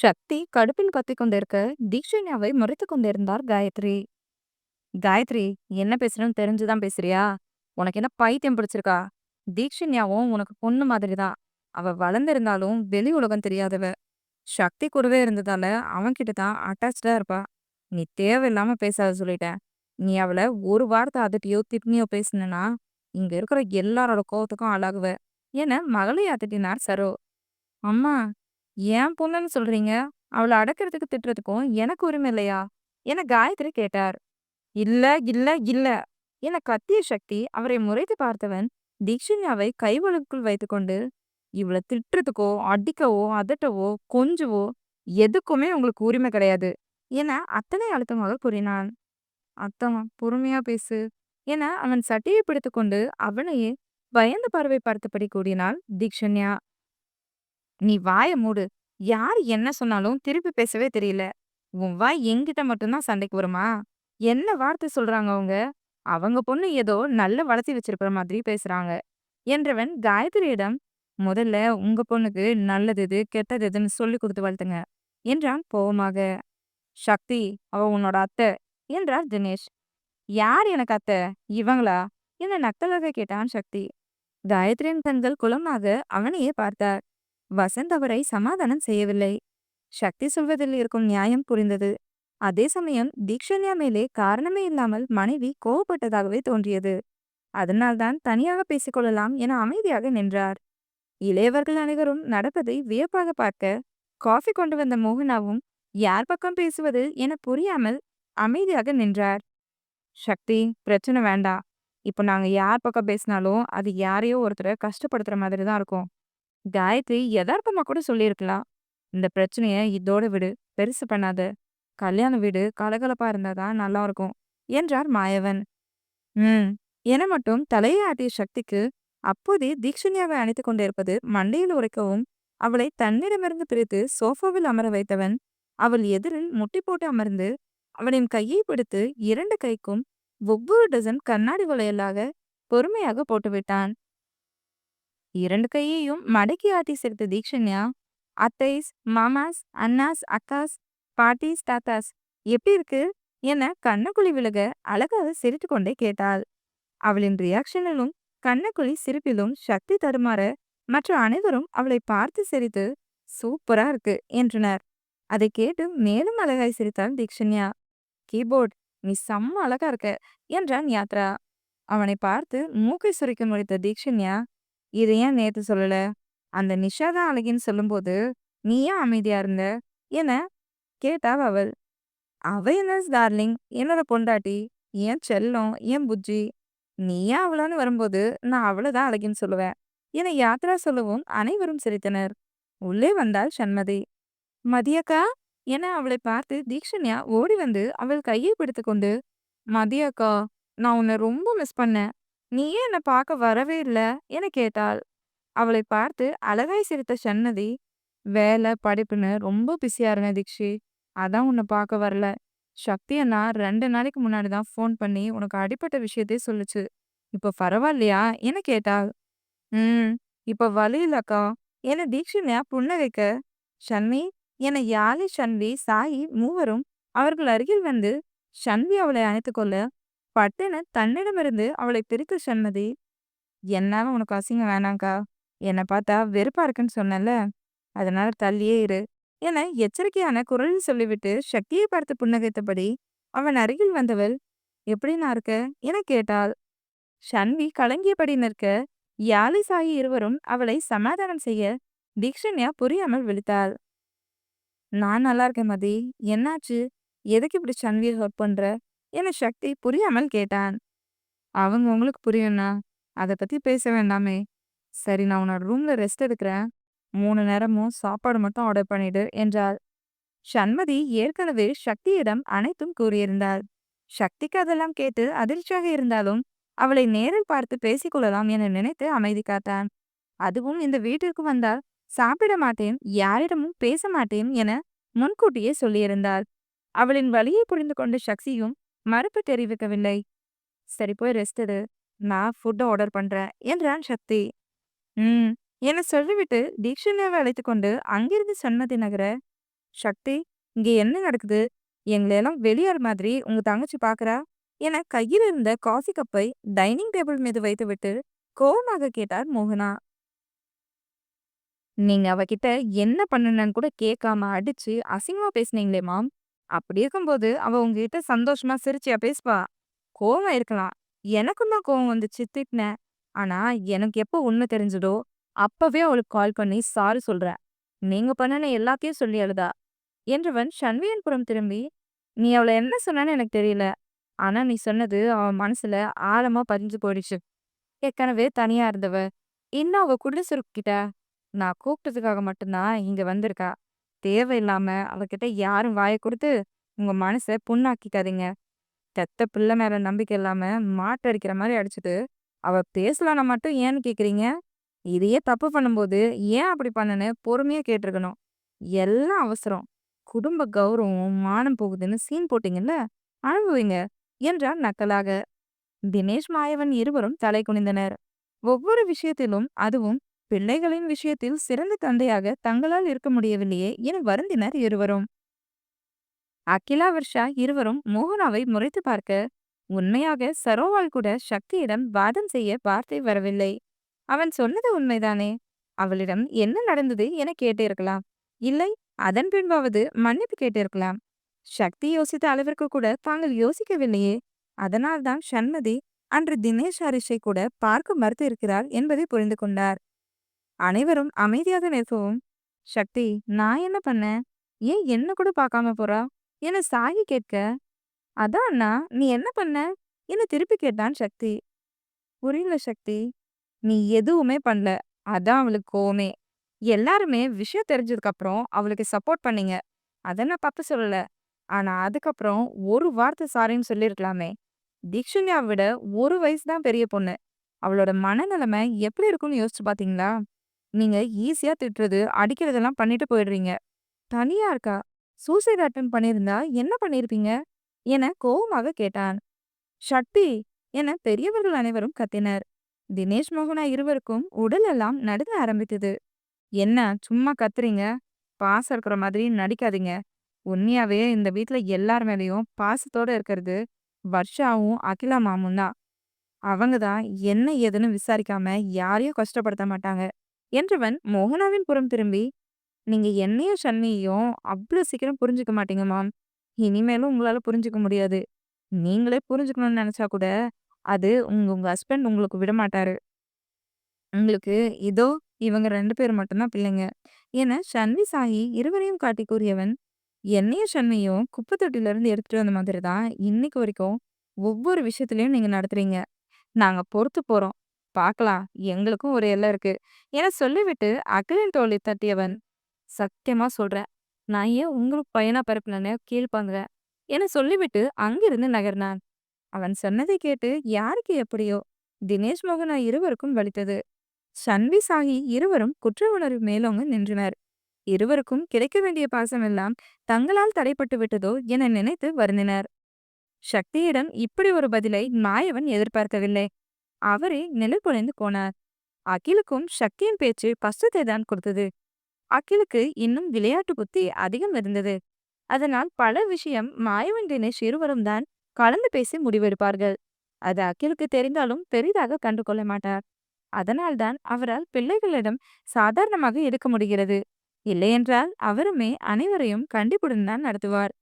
சக்தி கடுப்பில் கத்திக் கொண்டிருக்க தீக்ஷண்யாவை முறைத்துக் கொண்டிருந்தார் காயத்ரி. காயத்ரி, என்ன பேசுறேன்னு தெரிஞ்சுதான் பேசுறியா? உனக்கு என்ன பைத்தியம் பிடிச்சிருக்கா? தீக்ஷண்யாவும் உனக்கு பொண்ணு மாதிரிதான். அவ வளர்ந்திருந்தாலும் வெளி உலகம் தெரியாதவ. சக்தி கூடவே இருந்ததால அவன்கிட்ட தான் அட்டாச்டா இருப்பா. நீ தேவையில்லாம பேசாத சொல்லிட்டேன். நீ அவள ஒரு வார்த்தை அதட்டியோ திட்டினியோ பேசுனனா இங்க இருக்கிற எல்லாரோட கோவத்துக்கும் ஆளாகுவ என மகளை அதட்டினார் சரோ. அம்மா, ஏன் பொண்ணுன்னு சொல்றீங்க? அவள அடக்கிறதுக்கு திட்டுறதுக்கும் எனக்கு உரிமை இல்லையா? என காயத்ரி கேட்டார். இல்ல, இல்ல, இல்ல என கத்திய சக்தி அவரை முறைத்து பார்த்தவன் தீக்ஷண்யாவை கைவழுக்குள் வைத்துக்கொண்டு, இவள திட்டுறதுக்கோ அடிக்கவோ அதட்டவோ கொஞ்சவோ எதுக்குமே உங்களுக்கு உரிமை கிடையாது என அத்தனை அழுத்தமாக கூறினான். அத்தம்மா, பொறுமையா பேசு என அவன் சட்டையை பிடித்துக்கொண்டு அவனையே பயந்த பார்வை பார்த்தபடி கூறினாள் தீக்ஷண்யா. நீ வாய மூடு. யார் என்ன சொன்னாலும் திருப்பி பேசவே தெரியல. உன் வாய் என்கிட்ட மட்டும்தான் சண்டைக்கு வருமா? என்ன வார்த்தை சொல்றாங்க அவங்க? அவங்க பொண்ணு ஏதோ நல்லா வளர்த்தி வச்சிருக்கிற மாதிரி பேசுறாங்க என்றவன் காயத்ரியிடம், முதல்ல உங்க பொண்ணுக்கு நல்லது எது கெட்டது எதுன்னு சொல்லி கொடுத்து வளர்த்துங்க என்றான் கோவமாக. சக்தி, அவ உன்னோட அத்தை என்றார் தினேஷ். யார் எனக்கு அத்தை? இவங்களா என நக்கலாக கேட்டான் சக்தி. காயத்ரியின் கண்கள் குளமாக அவனையே பார்த்தார். வசந்த் அவரை சமாதானம் செய்யவில்லை. சக்தி சொல்வதில் இருக்கும் நியாயம் புரிந்தது. அதே சமயம் தீக்ஷண்யா மேலே காரணமே இல்லாமல் மனைவி கோவப்பட்டதாகவே தோன்றியது. அதனால்தான் தனியாக பேசிக்கொள்ளலாம் என அமைதியாக நின்றார். இளையவர்கள் அனைவரும் நடப்பதை வியப்பாக பார்க்க, காஃபி கொண்டு வந்த மோகனாவும் யார் பக்கம் பேசுவது என புரியாமல் அமைதியாக நின்றார். சக்தி, பிரச்சனை வேண்டாம். இப்போ நாங்க யார் பக்கம் பேசினாலும் அது யாரையோ ஒருத்தரை கஷ்டப்படுத்துற மாதிரி தான் இருக்கும். காயத்ரி யதார்த்தமா கூட சொல்லியிருக்கலாம். இந்த பிரச்சனைய இதோட விடு, பெருசு பண்ணாத. கல்யாண வீடு கலகலப்பா இருந்தாதான் நல்லா இருக்கும் என்றார் மாயவன். ம் என மட்டும் தலையை ஆட்டிய சக்திக்கு அப்போதே தீக்ஷண்யாவை அணைத்துக் கொண்டிருப்பது மண்டையில் உரைக்கவும், அவளை தன்னிடமிருந்து பிரித்து சோஃபாவில் அமர வைத்தவன் அவள் எதிரில் முட்டி போட்டு அமர்ந்து அவளின் கையை பிடித்து இரண்டு கைக்கும் ஒவ்வொரு டசன் கண்ணாடி வளையலாக பொறுமையாக போட்டுவிட்டான். இரண்டு கையையும் மடக்கி ஆட்டி சிரித்த தீக்ஷண்யா, அத்தைஸ், மாமாஸ், அண்ணாஸ், அக்காஸ், பாட்டிஸ், தாத்தாஸ், எப்படி இருக்கு என கண்ணக்குழி விலக அழகாக சிரித்து கொண்டே கேட்டாள். அவளின் ரியாக்ஷனிலும் கண்ணக்குழி சிரிப்பிலும் சக்தி தடுமாற மற்ற அனைவரும் அவளை பார்த்து சிரித்து சூப்பரா இருக்கு என்றனர். அதை கேட்டு மேலும் அழகாய் சிரித்தாள் தீக்ஷண்யா. கீபோர்ட், நீ செம்ம அழகா இருக்க என்றான் யாத்ரா. அவனை பார்த்து மூக்கை சுரைக்க முடித்த தீக்ஷண்யா, இதை ஏன் நேத்து சொல்லல? அந்த நிஷா தான் அழகின்னு சொல்லும்போது நீ ஏன் அமைதியா இருந்த என கேட்டாள் அவள். அவ என்ன டார்லிங், என்னோட பொண்டாட்டி, ஏன் செல்லம், ஏன் புஜ்ஜி. நீ ஏன் அவளான்னு வரும்போது நான் அவளைதான் அழகின்னு சொல்லுவேன் என யாத்ரா சொல்லவும் அனைவரும் சிரித்தனர். உள்ளே வந்தாள் சண்மதி. மதியக்கா என அவளை பார்த்து தீக்ஷண்யா ஓடி வந்து அவள் கையை பிடித்து கொண்டு, மதியக்கா, நான் உன்னை ரொம்ப மிஸ் பண்ணேன். நீ ஏன் என்னை பார்க்க வரவே இல்லை என கேட்டாள். அவளை பார்த்து அழகாய் சிரித்த சன்னதி, வேலை படிப்புன்னு ரொம்ப பிஸியா இருந்தேன் தீக்ஷி, அதான் உன்னை பார்க்க வரல. சக்தி அண்ணா 2 நாளைக்கு முன்னாடி தான் ஃபோன் பண்ணி உனக்கு அடிப்பட்ட விஷயத்தையே சொல்லுச்சு. இப்போ பரவாயில்லையா என கேட்டாள். ம் இப்போ வலி இல்லக்கா என தீக்ஷண்யா புன்னகைக்க, ஷன்வி என யாழி ஷன்வி சாயி மூவரும் அவர்கள் அருகில் வந்து ஷன்வி அவளை அணைத்துக்கொள்ள, பட்டென தன்னிடமிருந்து அவளை பிரித்த சண்மதி, என்னால உனக்கு அசிங்கம் வேணாங்க்கா. என்னை பார்த்தா வெறுப்பா இருக்குன்னு சொன்னேன்ல, அதனால தள்ளியே இரு என எச்சரிக்கையான குரலில் சொல்லிவிட்டு சக்தியை பார்த்து புன்னகைத்தபடி அவன் அருகில் வந்தவள், எப்படி நான் இருக்க என கேட்டாள். ஷன்வி கலங்கியபடி நிற்க, யாழி சாயி இருவரும் அவளை சமாதானம் செய்ய தீக்ஷண்யா புரியாமல் விழித்தாள். நான் நல்லா இருக்கேன் மதி, என்னாச்சு? எதுக்கு இப்படி ஷன்வியை ஹர்ட் பண்ற என சக்தி புரியாமல் கேட்டான். அவங்க உங்களுக்கு புரியும்னா அதை பத்தி பேச வேண்டாமே. சரி, நான் உன்னோட ரூம்ல ரெஸ்ட் எடுக்கிறேன். 3 நேரமும் சாப்பாடு மட்டும் ஆர்டர் பண்ணிடு என்றாள். சண்மதி ஏற்கனவே சக்தியிடம் அனைத்தும் கூறியிருந்தாள். சக்திக்கு அதெல்லாம் கேட்டு அதிர்ச்சியாக இருந்தாலும் அவளை நேரில் பார்த்து பேசிக்கொள்ளலாம் என நினைத்து அமைதி காத்தான். அதுவும் இந்த வீட்டிற்கு வந்தால் சாப்பிட மாட்டேன், யாரிடமும் பேச மாட்டேன் என முன்கூட்டியே சொல்லியிருந்தாள். அவளின் வலியை புரிந்து கொண்ட சக்தியும் மறுப்பு தெரிவிக்கவில்லை. சரி, போய் ரெஸ்ட் எடு, நான் ஃபுட் ஆர்டர் பண்றேன் என்றான் சக்தி. ம் என சொல்லிவிட்டு தீக்ஷண்யாவை அழைத்து கொண்டு அங்கிருந்து சண்மதி நகர சக்தி, இங்க என்ன நடக்குது? எங்களையெல்லாம் வெளியாள் மாதிரி உங்க தங்கச்சி பார்க்கறா? என கையில் இருந்த காஃபி கப்பை டைனிங் டேபிள் மீது வைத்துவிட்டு கோவமாக கேட்டார் மோகனா. நீங்க அவகிட்ட என்ன பண்ணுனன்னு கூட கேட்காம அடிச்சு அசிங்கமா பேசுனீங்களே மாம். அப்படி இருக்கும்போது அவ உங்ககிட்ட சந்தோஷமா சிரிச்சியா பேசுவா? கோவம் இருக்கலாம். எனக்கும் தான் கோவம் வந்துச்சு, திட்டினேன். ஆனா எனக்கு எப்போ உண்மை தெரிஞ்சதோ அப்பவே அவளுக்கு கால் பண்ணி சாரி சொல்றேன். நீங்க பண்ணுன எல்லாத்தையும் சொல்லி அழுதா. என்றவன் ஷண்வியின் புறம் திரும்பி, நீ அவள என்ன சொன்னன்னு எனக்கு தெரியல. ஆனா நீ சொன்னது அவ மனசுல ஆழமா பதிஞ்சு போயிடுச்சு. ஏற்கனவே தனியா இருந்தவ. இன்னும் அவ குடிசுருக்கிட்ட நான் கூப்பிட்டதுக்காக மட்டும் தான் இங்க வந்திருக்கா. தேவையில்லாம அவகிட்ட யாரும் வாய குடுத்து உங்க மனச புண்ணாக்கிக்காதீங்க. பெத்த பிள்ளை மேல நம்பிக்கை இல்லாம மாட்டடிக்கிற மாரி அடிச்சுட்டு, அவ பேசலன்னா மட்டும் ஏன்னு கேட்கிறீங்க? இதையே தப்பு பண்ணும்போது ஏன் அப்படி பண்ணேன்னு பொறுமையா கேட்டிருக்கணும். எல்லாம் அவசரம். குடும்ப கௌரவம், மானம் போகுதுன்னு சீன் போட்டீங்கல்ல, அனுபவிங்க என்றான் நக்கலாக. தினேஷ், மாயவன் இருவரும் தலை குனிந்தனர். ஒவ்வொரு விஷயத்திலும், அதுவும் பிள்ளைகளின் விஷயத்தில் சிறந்த தந்தையாக தங்களால் இருக்க முடியவில்லையே என வருந்தினர் இருவரும். அகிலா, வர்ஷா இருவரும் மோகனாவை முறைத்து பார்க்க, உண்மையாக சரோவால் கூட சக்தியிடம் வாதம் செய்ய வார்த்தை வரவில்லை. அவன் சொன்னது உண்மைதானே. அவளிடம் என்ன நடந்தது என கேட்டிருக்கலாம். இல்லை, அதன் பின்பாவது மன்னிப்பு கேட்டிருக்கலாம். சக்தி யோசித்த அளவிற்கு கூட தாங்கள் யோசிக்கவில்லையே. அதனால்தான் சண்மதி அன்று தினேஷ் ஹரிஷை கூட பார்க்க மறுத்து இருக்கிறார் என்பதை புரிந்து கொண்டார். அனைவரும் அமைதியாக நிற்கவும், சக்தி, நான் என்ன பண்ணேன்? ஏன் என்ன கூட பார்க்காம போறா என சாகி கேட்க, அதான் அண்ணா, நீ என்ன பண்ண என திருப்பி கேட்டான் சக்தி. புரியல சக்தி. நீ எதுவுமே பண்ணல. அதான் அவளுக்கு கோவமே. எல்லாருமே விஷயம் தெரிஞ்சதுக்கு அப்புறம் அவளுக்கு சப்போர்ட் பண்ணீங்க. அத நான் தப்பு சொல்லல. ஆனா அதுக்கப்புறம் ஒரு வார்த்தை சாரின்னு சொல்லியிருக்கலாமே. தீக்ஷண்யாவை விட ஒரு வயசு தான் பெரிய பொண்ணு. அவளோட மனநிலைமை எப்படி இருக்கும்னு யோசிச்சு பாத்தீங்களா? நீங்க ஈஸியா திட்டுறது, அடிக்கிறதெல்லாம் பண்ணிட்டு போயிடுறீங்க. தனியா இருக்கா. சூசைட் அட்டெம்ப்ட் பண்ணியிருந்தா என்ன பண்ணியிருப்பீங்க? என கோவமாக கேட்டான். ஷட்டி என பெரியவர்கள் அனைவரும் கத்தினர். தினேஷ், மோகனா இருவருக்கும் உடலெல்லாம் நடுங்க ஆரம்பித்தது. என்ன சும்மா கத்துறீங்க? பாசம் இருக்கிற மாதிரி நடிக்காதீங்க. உண்மையாவே இந்த வீட்ல எல்லார் மேலயும் பாசத்தோட இருக்கிறது வர்ஷாவும் அகிலா மாமும் தான். அவங்க தான் என்ன ஏதுன்னு விசாரிக்காம யாரையும் கஷ்டப்படுத்த மாட்டாங்க என்றவன் மோகனாவின் புறம் திரும்பி, நீங்க என்னையும் சன்னியையும் அவ்வளவு சீக்கிரம் புரிஞ்சுக்க மாட்டீங்க மாம். இனிமேலும் உங்களால புரிஞ்சுக்க முடியாது. நீங்களே புரிஞ்சுக்கணும்னு நினைச்சா கூட அது உங்க உங்க ஹஸ்பண்ட் உங்களுக்கு விட மாட்டாரு. உங்களுக்கு இதோ இவங்க 2 பேர் மட்டும் தான் பிள்ளைங்க என ஷன்வி, சாயி இருவரையும் காட்டி கூறியவன், என்னையும் ஷன்வியும் குப்பை தொட்டில இருந்து எடுத்துட்டு வந்த மாதிரி தான் இன்னைக்கு வரைக்கும் ஒவ்வொரு விஷயத்திலயும் நீங்க நடத்துறீங்க. நாங்க பொறுத்து போறோம். பார்க்கலாம். எங்களுக்கும் ஒரு எல்லை இருக்கு என சொல்லிவிட்டு அகிலின் தோளை தட்டியவன், சத்தியமா சொல்றேன். நான் ஏன் உங்களுக்கு பையனா பிறக்கலன்னு கீழ்ப்பாங்குறேன் என சொல்லிவிட்டு அங்கிருந்து நகர்னான். அவன் சொன்னதை கேட்டு யாருக்கு எப்படியோ தினேஷ், மோகனா இருவருக்கும் வலித்தது. ஷன்வி, சாகி இருவரும் குற்ற உணர்வு மேலோங்க நின்றனர். இருவருக்கும் கிடைக்க வேண்டிய பாசம் எல்லாம் தங்களால் தடைப்பட்டு விட்டதோ என நினைத்து வருந்தினர். சக்தியிடம் இப்படி ஒரு பதிலை மாயவன் எதிர்பார்க்கவில்லை. அவரே நிழல் குலைந்து போனார். அகிலுக்கும் சக்தியின் பேச்சு கஷ்டத்தை தான் கொடுத்தது. அகிலுக்கு இன்னும் விளையாட்டு புத்தி அதிகம் இருந்தது. அதனால் பல விஷயம் மாயவன், தினேஷ் இருவரும் தான் கலந்து பேசி முடிவெடுப்பார்கள். அது அகிலுக்கு தெரிந்தாலும் பெரிதாக கண்டு கொள்ள மாட்டார். அதனால்தான் அவரால் பிள்ளைகளிடம் சாதாரணமாக இருக்க முடிகிறது. இல்லையென்றால் அவருமே அனைவரையும் கண்டிப்புடன் தான் நடத்துவார்.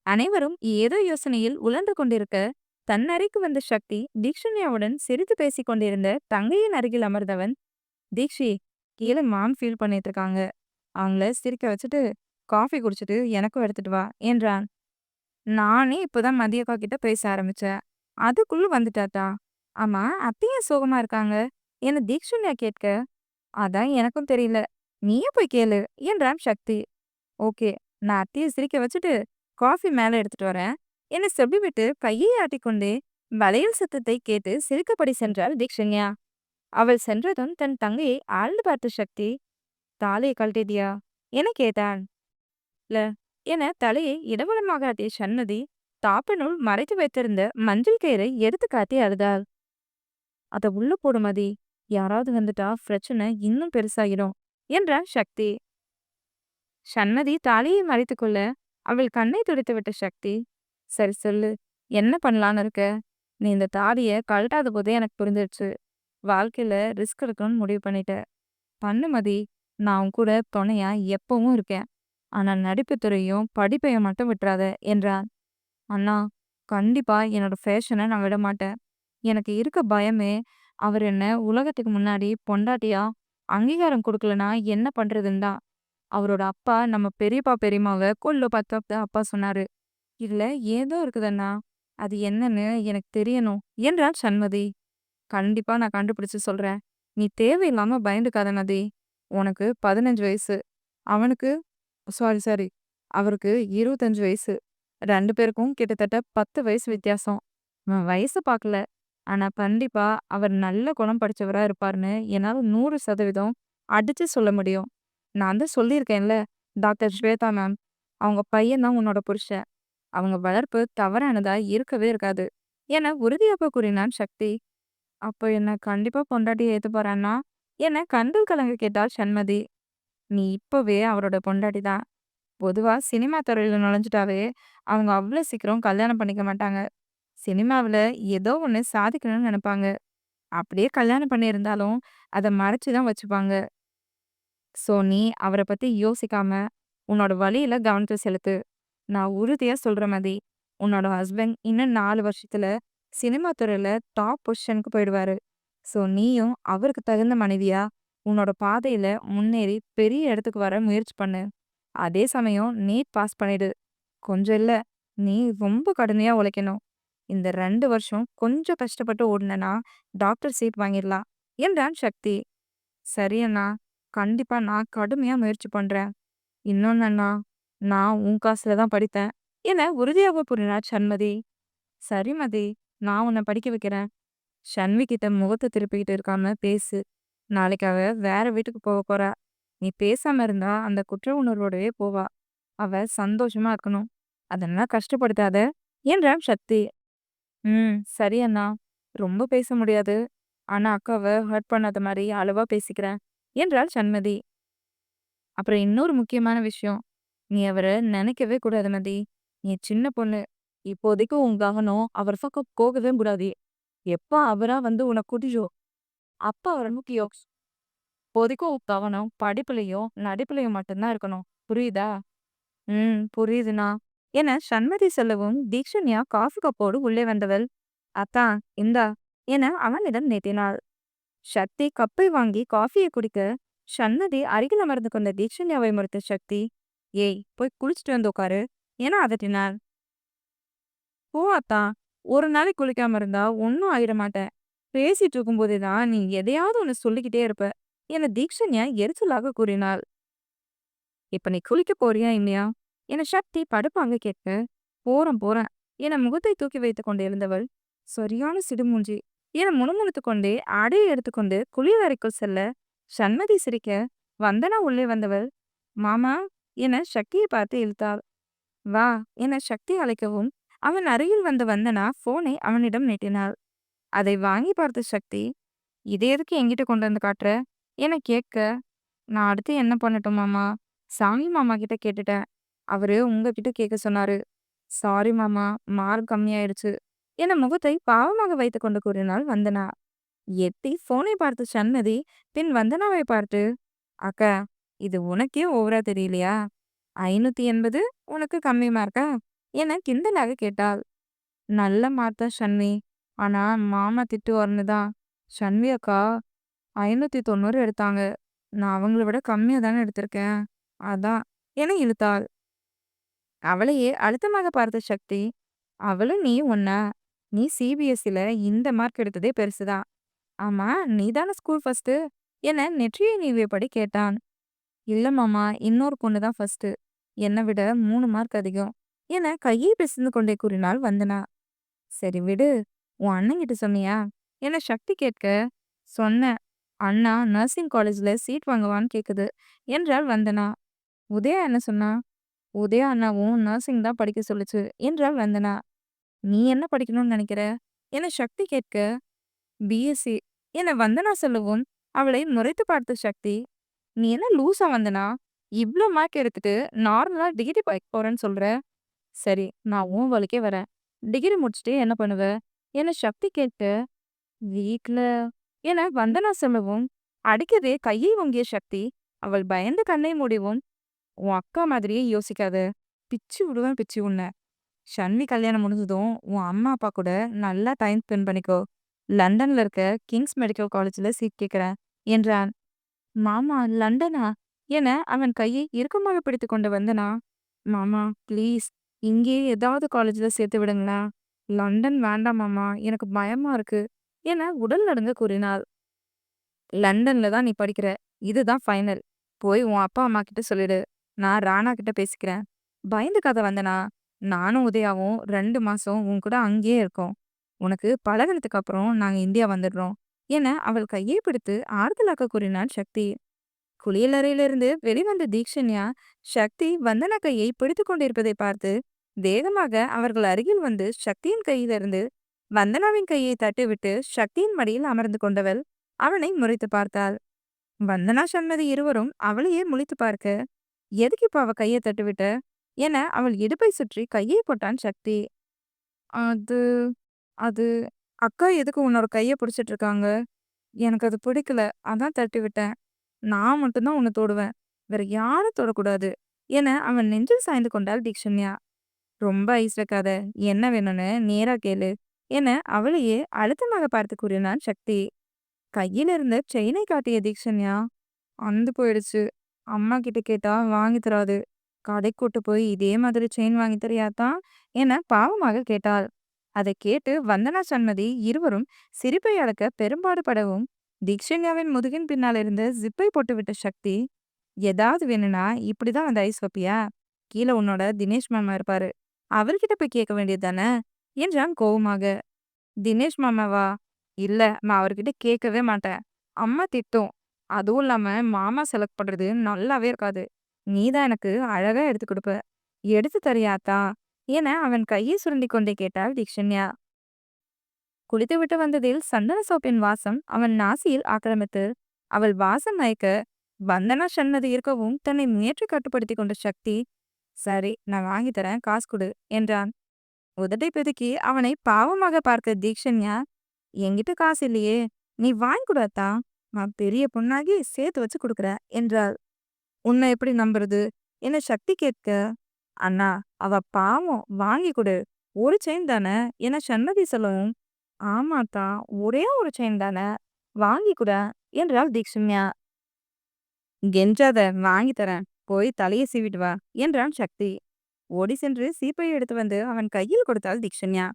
அனைவரும் ஏதோ யோசனையில் உழன்று கொண்டிருக்க, தன் அறைக்கு வந்த சக்தி தீக்ஷண்யாவுடன் சிரித்து பேசிக் கொண்டிருந்த தங்கையின் அருகில் அமர்ந்தவன், தீக்ஷி, கீழே மாம் ஃபீல் பண்ணிட்டு இருக்காங்க. அவங்கள சிரிக்க வச்சுட்டு காஃபி குடிச்சிட்டு எனக்கும் எடுத்துட்டு வா என்றான். நானே இப்பதான் மதியக்கா கிட்ட பேச ஆரம்பிச்சேன். அதுக்குள்ள வந்துட்டாத்தா. ஆமா, அத்தையும் சோகமா இருக்காங்க என தீக்ஷண்யா கேட்க, அதான் எனக்கும் தெரியல. நீயே போய் கேளு என்றான் சக்தி. ஓகே, நான் அத்தையை சிரிக்க வச்சுட்டு காஃபி மேல எடுத்துட்டு வரேன் என சொல்லிவிட்டு கையை ஆட்டிக்கொண்டே வளையல் சத்தத்தை கேட்டு சிரிக்கப்படி சென்றாள் தீக்ஷண்யா. அவள் சென்றதும் தன் தங்கையை ஆழ்ந்து பார்த்த சக்தி, தாலியை கழட்டிட்டியா என கேட்டான். இல்ல என தலையை இடவலமாக ஆட்டிய சண்மதி தாப்பனுள் மறைத்து வைத்திருந்த மஞ்சள் கயிறை எடுத்து காட்டி அழுதாள். அத உள்ள போடு மதி, யாராவது வந்துட்டா பிரச்சனை இன்னும் பெருசாயிடும் என்றான் சக்தி. சண்மதி தலையை மறைத்துக்கொள்ள அவள் கண்ணை துடைத்து விட்ட சக்தி, சரி சொல்லு, என்ன பண்ணலான்னு இருக்க? நீ இந்த தாலிய கழட்டாத போதே எனக்கு புரிஞ்சிருச்சு. வாழ்க்கையில ரிஸ்க் எடுக்கணும்னு முடிவு பண்ணிட்ட. பண்ணு மதி. நான் உன் கூட துணையா எப்பவும் இருக்கேன். ஆனா நடிப்புத் துறையும் படிப்பையும் மட்டும் விட்டுறாத என்றான். அண்ணா, கண்டிப்பா என்னோட ஃபேஷன நான் விடமாட்டேன். எனக்கு இருக்க பயமே, அவர் என்ன உலகத்துக்கு முன்னாடி பொண்டாட்டியா அங்கீகாரம் குடுக்கலன்னா என்ன பண்றதுன்னு தான். அவரோட அப்பா நம்ம பெரியப்பா, பெரியம்மாவ கொல்லு பார்த்தப்ப அப்பா சொன்னாரு. "இதுல ஏதோ இருக்குது அண்ணா. அது என்னன்னு எனக்கு தெரியணும்" என்றாள் சண்மதி. "கண்டிப்பா நான் கண்டுபிடிச்சு சொல்றேன். நீ தேவையில்லாம பயந்துக்காத நதி. உனக்கு 15 வயசு. அவனுக்கு சாரி சாரி. அவருக்கு 25 வயசு. 2 பேருக்கும் கிட்டத்தட்ட 10 வயசு வித்தியாசம். அவன் வயச பார்க்கல. ஆனா கண்டிப்பா அவர் நல்ல குணம் படிச்சவரா இருப்பாருன்னு என்னால 100% அடிச்சு சொல்ல முடியும். நான் தான் சொல்லியிருக்கேன்ல, டாக்டர் ஸ்வேதா மேம். அவங்க பையன் தான் உன்னோட புருஷன். அவங்க வளர்ப்பு தவறானதா இருக்கவே இருக்காது" என உறுதியாக கூறினான் சக்தி. "அப்ப என்ன கண்டிப்பா பொண்டாட்டிய ஏத்துப்பாரா?" என கண்கள் கலங்க கேட்டாள் சண்மதி. "நீ இப்பவே அவரோட பொண்டாட்டி தான். பொதுவா சினிமா துறையில நுழைஞ்சுட்டாவே, அவங்க அவ்ளோ சீக்கிரம் கல்யாணம் பண்ணிக்க மாட்டாங்க. சினிமாவுல ஏதோ ஒண்ணு சாதிக்கணும்னு நெனைப்பாங்க. அப்படியே கல்யாணம் பண்ணியிருந்தாலும், அத மறைச்சு தான் வச்சுப்பாங்க. சோ நீ அவர பத்தி யோசிக்காம, உன்னோட வழியில கவனத்த செலுத்து. நான் உறுதியா சொல்றேன் மதி. உன்னோட ஹஸ்பண்ட் இன்னும் 4 வருஷத்துல சினிமா துறையில டாப் பொசிஷனுக்கு போயிடுவாரு. சோ நீயும் அவருக்கு தகுந்த மனைவியா, உன்னோட பாதையில முன்னேறி பெரிய இடத்துக்கு வர முயற்சி பண்ணு. அதே சமயம் நீட் பாஸ் பண்ணிடு. கொஞ்சம் இல்ல, நீ ரொம்ப கடுமையா உழைக்கணும். இந்த 2 வருஷம் கொஞ்சம் கஷ்டப்பட்டு ஓடுனேன்னா, டாக்டர் சீட் வாங்கிடலாம்" என்றான் சக்தி. "சரி அண்ணா, கண்டிப்பா நான் கடுமையா முயற்சி பண்றேன். இன்னொன்னு அண்ணா, நான் உன் காசுல தான் படித்தேன்" என உறுதியாக கூறினார் சண்மதி. "சரி மதி, நான் உன்னை படிக்க வைக்கிறேன். ஷண்வி கிட்ட முகத்த திருப்பிக்கிட்டு இருக்காம பேசு. நாளைக்கு அவ வேற வீட்டுக்கு போக போறா. நீ பேசாம இருந்தா அந்த குற்ற உணர்வோடவே போவா. அவ சந்தோஷமா இருக்கணும். அதெல்லாம் கஷ்டப்படுத்தாத" என்றான் சக்தி. சரி அண்ணா. ரொம்ப பேச முடியாது. ஆனா அக்காவ ஹர்ட் பண்ணாத மாரி அளவா பேசிக்கிறேன்" என்றாள் சண்மதி. "அப்புறம் இன்னொரு முக்கியமான விஷயம். நீ அவர நெனைக்கவே கூடாது மதி. நீ சின்ன பொண்ணு. இப்போதைக்கு உன் கவனம் அவர் பக்கம் போகவே கூடாது. எப்ப அவரா வந்து உன்ன கூட்டிச்சோ, அப்ப அவர முக்கியம். இப்போதைக்கு உன் கவனம் படிப்புலயும், நடிப்புலயும் மட்டும் தான் இருக்கணும். புரியுதா?" புரியுதுண்ணா" என சண்மதி சொல்லவும், தீக்ஷண்யா காஃபி கப்போடு உள்ளே வந்தவள், "அத்தா, இந்தா" என அவனிடம் நீட்டினாள். சக்தி கப்பை வாங்கி காஃபியை குடிக்க, சண்மதி அருகில் அமர்ந்து கொண்ட தீக்ஷண்யாவை மறுத்த சக்தி, "ஏய், போய் குளிச்சுட்டு வந்து உட்காரு" என அதட்டினாள். "போ அத்தா, ஒரு நாளைக்கு குளிக்காம இருந்தா ஒன்னும் ஆயிட மாட்டேன். பேசிட்டு இருக்கும்போதே தான் நீ எதையாவது ஒண்ணு சொல்லிக்கிட்டே இருப்ப" என தீக்ஷண்யா எரிச்சலாக கூறினாள். "இப்ப நீ குளிக்க போறியா இல்லையா?" என சக்தி படுப்பாங்க கேட்க, "போறேன் போறேன்" என முகத்தை தூக்கி வைத்துக் கொண்டிருந்தவள், "சரியான சிடுமூஞ்சி" என முணுமுணுத்துக் கொண்டே ஆடையை எடுத்துக்கொண்டு குளியலறைக்குள் செல்ல, சண்மதி சிரிக்க, வந்தனா உள்ளே வந்தவள், "மாமா" என சக்தியை பார்த்து இழுத்தாள். "வா" என சக்தி அழைக்கவும், அவன் அருகில் வந்த வந்தனா போனை அவனிடம் நீட்டினாள். அதை வாங்கி பார்த்த சக்தி, "இதை எதுக்கு என்கிட்ட கொண்டு வந்து காட்டுற?" என கேட்க, "நான் அடுத்து என்ன பண்ணட்டும் மாமா? சாமி மாமா கிட்ட கேட்டுட்டேன். அவரு உங்ககிட்ட கேட்க சொன்னாரு. சாரி மாமா, மார்க் கம்மியாயிடுச்சு" என முகத்தை பாவமாக வைத்துக்கொண்டு கூறினாள் வந்தனா. எட்டி போனை பார்த்த சண்மதி பின் வந்தனாவை பார்த்து, "அக்கா, இது உனக்கே ஓவரா தெரியலையா? 580 உனக்கு கம்மி மார்க்கா?" என கிண்டலாக கேட்டாள். "நல்ல மார்க் தான் ஷண்மி. ஆனா மாமா திட்டுவார்னு தான். ஷண்வி அக்கா 590 எடுத்தாங்க. நான் அவங்கள விட கம்மியா தானே எடுத்திருக்கேன். அதான்" என இழுத்தாள். அவளையே அழுத்தமாக பார்த்த சக்தி, "அவளும் நீயும் ஒண்ணா? நீ சிபிஎஸ்இல இந்த மார்க் எடுத்ததே பெருசுதான். ஆமா, நீதான ஸ்கூல் ஃபர்ஸ்ட்டு" என நெற்றியை நீவியபடி கேட்டான். "இல்ல மாமா, இன்னொரு பொண்ணு தான் ஃபர்ஸ்ட்டு. என்னை விட 3 மார்க் அதிகம்" என கையை பிசைந்து கொண்டே கூறினாள் வந்தனா. "சரி விடு, உன் அண்ணன்கிட்ட சொன்னியா?" என சக்தி கேட்க, "சொன்னேன். அண்ணா நர்சிங் காலேஜ்ல சீட் வாங்குவான்னு கேக்குது" என்றாள் வந்தனா. "உதயா என்ன சொன்னா?" "உதயா அண்ணாவும் நர்சிங் தான் படிக்க சொல்லுச்சு" என்றாள் வந்தனா. "நீ என்ன படிக்கணும்னு நினைக்கிற?" என சக்தி கேட்க, "பிஎஸ்சி" என வந்தனா சொல்லவும், அவளை முறைத்து பார்த்த சக்தி, "நீ என்ன லூசா வந்தனா? இவ்ளோ மார்க் எடுத்துட்டு நார்மலா டிகிரி படிக்க போறேன்னு சொல்ற. சரி, நான் உன் வழிக்கே வரேன். டிகிரி முடிச்சுட்டு என்ன பண்ணுவ? என்ன சக்தி கேட்க, வீட்ல என வந்தனா சொல்லவும், அடிக்கவே கையை ஓங்கிய சக்தி, அவள் பயந்து கண்ணை மூடிவும், உன் அக்கா மாதிரியே யோசிக்காத. பிச்சு விடுவேன் பிச்சு உன்ன. ஷன்வி கல்யாணம் முடிஞ்சதும் உன் அம்மா அப்பா கூட நல்லா டைம் ஸ்பெண்ட் பண்ணிக்கோ. லண்டன்ல இருக்க கிங்ஸ் மெடிக்கல் காலேஜ்ல சீட் கேட்கிறேன் என்றான். மாமா லண்டனா? என அவன் கையை இறுக்கமாக பிடித்துக் கொண்டு வந்தனா, மாமா ப்ளீஸ் இங்கேயே ஏதாவது காலேஜ்ல சேர்த்து விடுங்களேன். லண்டன் வேண்டாம் மாமா, எனக்கு பயமா இருக்கு என உடல் நடுங்க கூறினாள். லண்டன்ல தான் நீ படிக்கிற. இதுதான் ஃபைனல். போய் உன் அப்பா அம்மா கிட்ட சொல்லிடு. நான் ராணா கிட்ட பேசிக்கிறேன். பயந்துக்காத வந்தனா. நானும் உதயாவும் 2 மாசம் உன் கூட அங்கேயே இருக்கோம். உனக்கு பழகுனதுக்கு அப்புறம் நாங்க இந்தியா வந்துடுறோம் என அவள் கையை பிடித்து ஆறுதலாக்க கூறினான் சக்தி. குளியலறையிலிருந்து வெளிவந்த தீக்ஷண்யா சக்தி வந்தனா கையை பிடித்துக் கொண்டிருப்பதை பார்த்து வேகமாக அவர்கள் அருகில் வந்து சக்தியின் கையிலிருந்து வந்தனாவின் கையை தட்டிவிட்டு சக்தியின் மடியில் அமர்ந்து கொண்டவள் அவனை முறைத்து பார்த்தாள். வந்தனா சண்மதி இருவரும் அவளையே முழித்து பார்க்க, எதுக்கு இப்ப அவ கையை தட்டிவிட்ட என அவள் இடுப்பை சுற்றி கையை போட்டான் சக்தி. அது அது அக்கா எதுக்கு உன்னோட கையை பிடிச்சிட்டு இருக்காங்க? எனக்கு அது பிடிக்கல. அதான் தட்டி விட்டேன். நான் மட்டும்தான் உன்னை தொடுவேன். வேற யாரும் தொடக்கூடாது என அவன் நெஞ்சில் சாய்ந்து கொண்டாள் தீக்ஷண்யா. ரொம்ப ஐஸ் வைக்காத. என்ன வேணும்னு நேரா கேளு என அவளையே அழுத்தமாக பார்த்து கூறினான் சக்தி. கையில் இருந்த செயினை காட்டிய தீக்ஷண்யா, அந்து போயிடுச்சு. அம்மா கிட்ட கேட்டா வாங்கி தராது. கடைக்கு கூட்டு போய் இதே மாதிரி செயின் வாங்கி தரியாதான் என பாவமாக கேட்டாள். அதை கேட்டு வந்தனா சண்மதி இருவரும் சிரிப்பை அடக்க பெரும்பாடு படவும் தீக்ஷண்யாவின் முதுகின் பின்னால் இருந்த ஜிப்பை போட்டுவிட்ட சக்தி, ஏதாவது வேணும்னா இப்படிதான் வந்து ஐஸ் வைப்பியா? கீழே உன்னோட தினேஷ் மாமா இருப்பாரு. அவர்கிட்ட போய் கேட்க வேண்டியது தானே என்றான் கோவமாக. தினேஷ் மாமாவா? இல்ல, நான் அவர்கிட்ட கேட்கவே மாட்டேன். அம்மா திட்டும். அதுவும் இல்லாம மாமா செலக்ட் பண்றது நல்லாவே இருக்காது. நீதான் எனக்கு அழகா எடுத்து கொடுப்ப. எடுத்து தரியாத்தா என அவன் கையை சுருண்டி கொண்டே கேட்டாள் தீக்ஷண்யா. குளித்துவிட்டு வந்ததில் சந்தன சோப்பின் வாசம் அவன் நாசியில் ஆக்கிரமித்து அவள் வாசம் மயக்க வந்தனா சன்னதி இருக்கவும் தன்னை முயற்சி கட்டுப்படுத்தி கொண்ட சக்தி, சரி நான் வாங்கி தரேன், காசு கொடு என்றான். உதட்டை பிதுக்கி அவனை பாவமாக பார்க்க தீக்ஷண்யா, என்கிட்ட காசு இல்லையே, நீ வாங்கி கொடுத்தா, நான் பெரிய பொண்ணாகி சேர்த்து வச்சு கொடுக்குற என்றாள். உன்னை எப்படி நம்புறது என சக்தி கேட்க, அண்ணா அவ பாவம், வாங்கி கொடு, ஒரு செயின் தானே என சண்மதி சொல்லவும், ஆமாத்தா, ஒரே ஒரு செயின் தானே, வாங்கி கூட என்றாள் தீக்ஷண்யா. கெஞ்சாத, வாங்கி தரேன், போய் தலையை சீவிட்டு வா என்றான் சக்தி. ஓடி சென்று சீப்பையை எடுத்து வந்து அவன் கையில் கொடுத்தாள் தீக்ஷண்யா.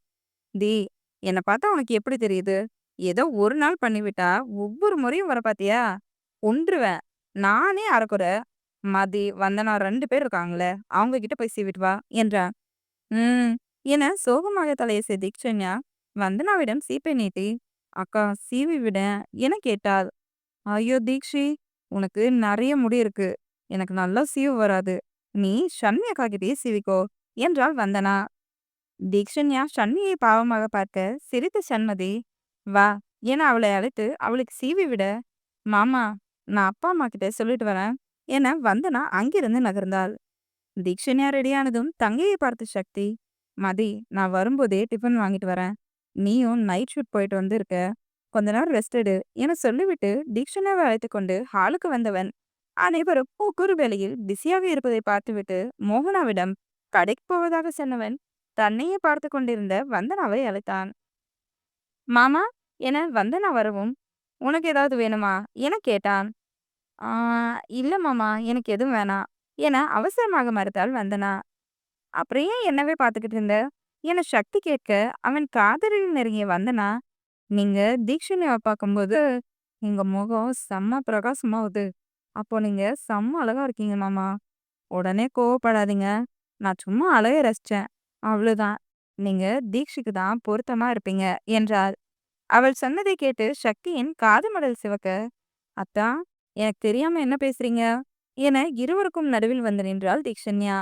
தி, என்னை பார்த்தா உனக்கு எப்படி தெரியுது? ஏதோ ஒரு நாள் பண்ணிவிட்டா ஒவ்வொரு முறையும் வர பாத்தியா? கொன்றுவேன். நானே அரைக்குறை. மதி வந்தனா 2 பேர் இருக்காங்களே, அவங்க கிட்ட போய் சீவிட்டு வா என்றான். ம் என சோகமாக தலையசை தீக்ஷண்யா வந்தனாவிடம் சீப்பை நீட்டி, அக்கா சீவி விட என கேட்டாள். ஐயோ தீக்ஷி, உனக்கு நிறைய முடி இருக்கு. எனக்கு நல்லா சீவு வராது. நீ ஷன்வி அக்கா கிட்டேயே சீவிக்கோ என்றாள் வந்தனா. தீக்ஷண்யா ஷன்வியை பாவமாக பார்க்க சிரித்த சண்மதி, வா என அவளை அழைத்து அவளுக்கு சீவி விட, மாமா நான் அப்பா அம்மா கிட்ட சொல்லிட்டு வரேன் என வந்தனா அங்கிருந்து நகர்ந்தாள். தீக்ஷண்யா ரெடியானதும் தங்கையை பார்த்த சக்தி, மதி நான் வரும்போதே டிஃபன் வாங்கிட்டு வரேன். நீயும் நைட் ஷூட் போயிட்டு வந்து இருக்க, கொஞ்ச நேரம் ரெஸ்ட் எடு என சொல்லிவிட்டு தீக்ஷண்யாவை அழைத்து கொண்டு ஹாலுக்கு வந்தவன் அனைவரும் ஒவ்வொரு வேளையில் பிஸியாக இருப்பதை பார்த்துவிட்டு மோகனாவிடம் கடைக்கு போவதாக சொன்னவன் தன்னையே பார்த்து கொண்டிருந்த வந்தனாவை அழைத்தான். மாமா என வந்தனா வரவும், உனக்கு ஏதாவது வேணுமா என கேட்டான். ஆ, இல்ல மாமா, எனக்கு எதுவும் வேணாம் என அவசரமாக மறுத்தாள் வந்தனா. அப்புறம் ஏன் என்னவே பார்த்துக்கிட்டு இருந்த என சக்தி கேட்க அவன் காதலில் நெருங்கிய வந்தனா, நீங்க தீக்ஷண்யாவை பார்க்கும்போது உங்க முகம் செம்ம பிரகாசமாகுது. அப்போ நீங்க செம்ம அழகா இருக்கீங்க மாமா. உடனே கோவப்படாதீங்க. நான் சும்மா அழகை ரசிச்சேன். அவ்வளவுதான். நீங்க தீக்ஷிக்கு தான் பொருத்தமா இருப்பீங்க என்றாள். அவள் சொன்னதை கேட்டு சக்தியின் காது மடல் சிவக்க, அத்தா எனக்கு தெரியாம என்ன பேசுறீங்க என இருவருக்கும் நடுவில் வந்து நின்றாள் தீக்ஷண்யா.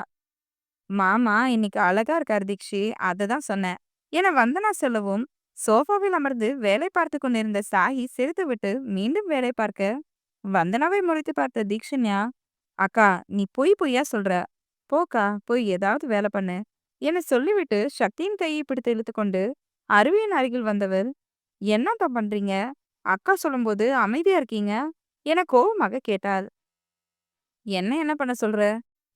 மாமா இன்னைக்கு அழகா இருக்கார் தீக்ஷி, அததான் சொன்னேன் என வந்தனா சொல்லவும் சோஃபாவில் அமர்ந்து வேலை பார்த்து கொண்டிருந்த சாயி சிரித்துவிட்டு மீண்டும் வேலை பார்க்க வந்தனாவை முறைத்து பார்த்த தீக்ஷண்யா, அக்கா, நீ பொய் பொய்யா சொல்ற. போக்கா, போய் ஏதாவது வேலை பண்ணு. என சொல்லிவிட்டு சக்தியின் கையை பிடித்து இழுத்துக்கொண்டு அருவியின் அருகில் வந்தவர், என்னக்கா பண்றீங்க? அக்கா சொல்லும்போது அமைதியா இருக்கீங்க என கோபமாக கேட்டாள். என்ன பண்ண சொல்ற?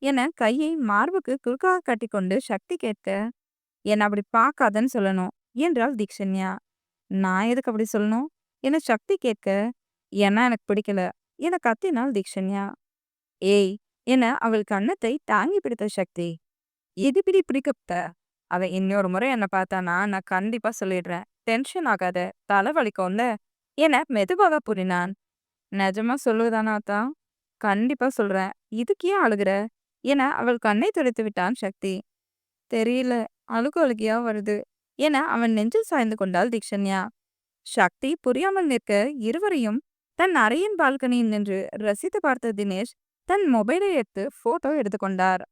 என கையை மார்புக்கு குறுக்காக கட்டிக்கொண்டு சக்தி கேட்க, என்ன அப்படி பார்க்காதன்னு சொல்லணும் என்றாள் தீக்ஷண்யா. நான் எதுக்கு அப்படி சொல்லணும் என சக்தி கேட்க, ஏன்னா எனக்கு பிடிக்கல என கத்தினாள் தீக்ஷண்யா. ஏய் என அவள் கன்னத்தை தாங்கி பிடித்த சக்தி, எதுபிடி பிடிக்கப்பட்ட அவ இன்னொரு முறை என்ன பார்த்தானா நான் கண்டிப்பா சொல்லிடுறேன். டென்ஷன் ஆகாத, தலை வலிக்கும்ல என மெதுவாக கூறினான். நிஜமா சொல்லுவதானா அத்தான்? கண்டிப்பா சொல்றேன். இதுக்கு ஏன் அழுகுற என அவள் கண்ணை துடைத்து விட்டான் சக்தி. தெரியல, அழுகையா வருது என அவன் நெஞ்சில் சாய்ந்து கொண்டாள் தீக்ஷண்யா. சக்தி புரியாமல் நிற்க இருவரையும் தன் அறையின் பால்கனியில் நின்று ரசித்து பார்த்த தினேஷ் தன் மொபைலை எடுத்து போட்டோ எடுத்துக்கொண்டார்.